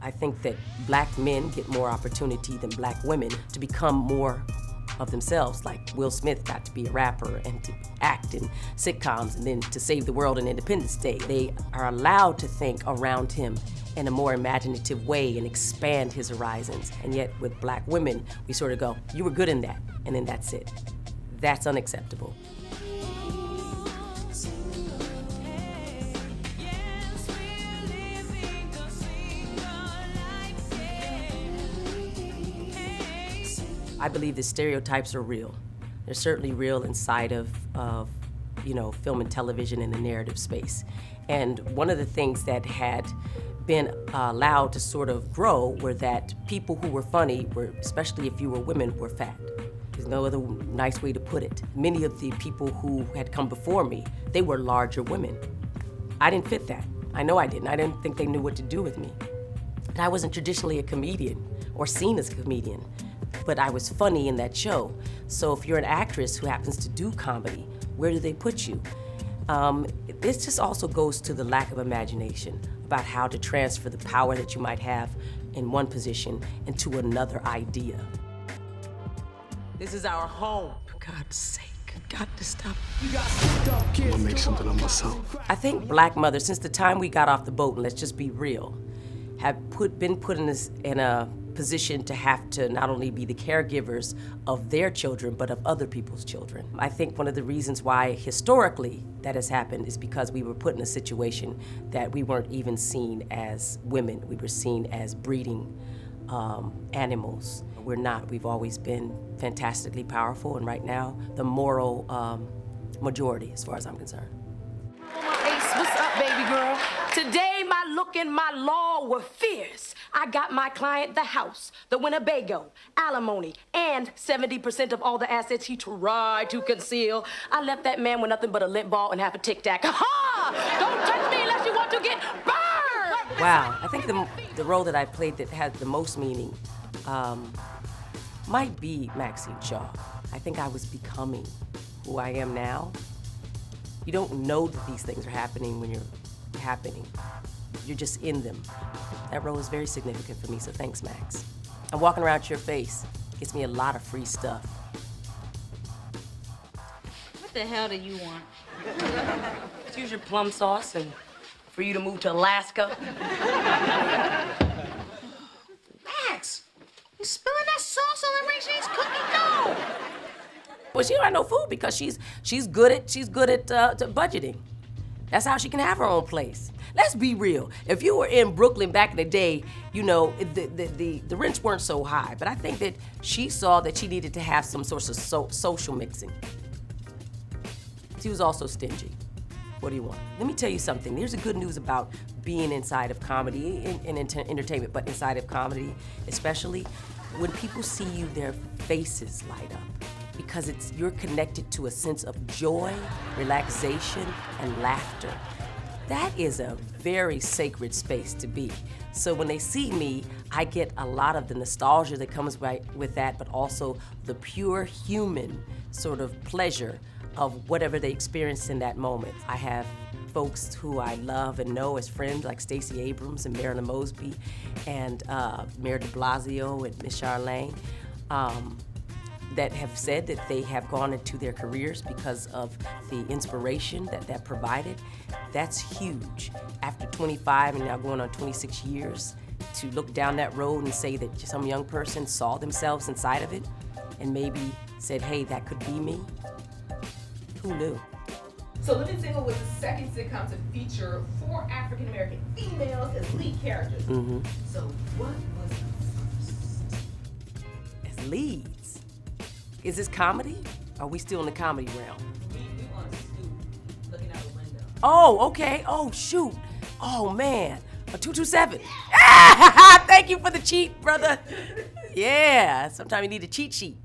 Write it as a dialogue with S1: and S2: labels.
S1: I think that black men get more opportunity than black women to become more of themselves. Like Will Smith got to be a rapper and to act in sitcoms and then to save the world on Independence Day. They are allowed to think around him in a more imaginative way and expand his horizons. And yet with black women, we sort of go, you were good in that, and then that's it. That's unacceptable. I believe the stereotypes are real. They're certainly real inside of film and television in the narrative space. And one of the things that had been allowed to sort of grow were that people who were funny, especially if you were women, were fat. There's no other nice way to put it. Many of the people who had come before me, they were larger women. I didn't fit that. I know I didn't. I didn't think they knew what to do with me. And I wasn't traditionally a comedian or seen as a comedian, but I was funny in that show. So if you're an actress who happens to do comedy, where do they put you? This just also goes to the lack of imagination about how to transfer the power that you might have in one position into another idea. This is our home, for God's sake. Got to stop.
S2: I'm gonna make something of myself.
S1: I think black mothers, since the time we got off the boat, and let's just be real, have been put in a position to have to not only be the caregivers of their children, but of other people's children. I think one of the reasons why historically that has happened is because we were put in a situation that we weren't even seen as women. We were seen as breeding animals. We're not. We've always been fantastically powerful, and right now, the moral majority, as far as I'm concerned.
S3: Ace, what's up, baby girl? Today, my look and my law were fierce. I got my client the house, the Winnebago, alimony, and 70% of all the assets he tried to conceal. I left that man with nothing but a lint ball and half a Tic Tac. Ha! Don't touch me unless you want to get burned!
S1: Wow, I think the role that I played that had the most meaning might be Maxine Shaw. I think I was becoming who I am now. You don't know that these things are happening when you're happening. You're just in them. That role is very significant for me, so thanks, Max. And walking around your face gets me a lot of free stuff.
S4: What the hell do you want?
S1: Let's use your plum sauce and for you to move to Alaska.
S4: Max, you spilling that sauce on the ring she's cooking? No!
S1: Well, she don't have no food because she's good at budgeting. That's how she can have her own place. Let's be real. If you were in Brooklyn back in the day, you know, the rents weren't so high. But I think that she saw that she needed to have some sort of social mixing. She was also stingy. What do you want? Let me tell you something. There's a good news about being inside of comedy and entertainment, but inside of comedy, especially, when people see you, their faces light up. Because you're connected to a sense of joy, relaxation, and laughter. That is a very sacred space to be. So when they see me, I get a lot of the nostalgia that comes with that, but also the pure human sort of pleasure of whatever they experienced in that moment. I have folks who I love and know as friends, like Stacey Abrams and Marilyn Mosby, and Mayor de Blasio and Miss Charlene, that have said that they have gone into their careers because of the inspiration that provided. That's huge. After 25 and now going on 26 years, to look down that road and say that some young person saw themselves inside of it and maybe said, hey, that could be me. Who knew?
S5: So Living Single was the second sitcom to feature 4 African-American females as lead characters.
S1: Mm-hmm.
S5: So what was the first?
S1: As leads. Is this comedy? Are we still in the comedy realm?
S5: We on a stoop looking out the window.
S1: Oh, okay. Oh, shoot. Oh, man. A 227. Thank you for the cheat, brother. Yeah, sometimes you need a cheat sheet.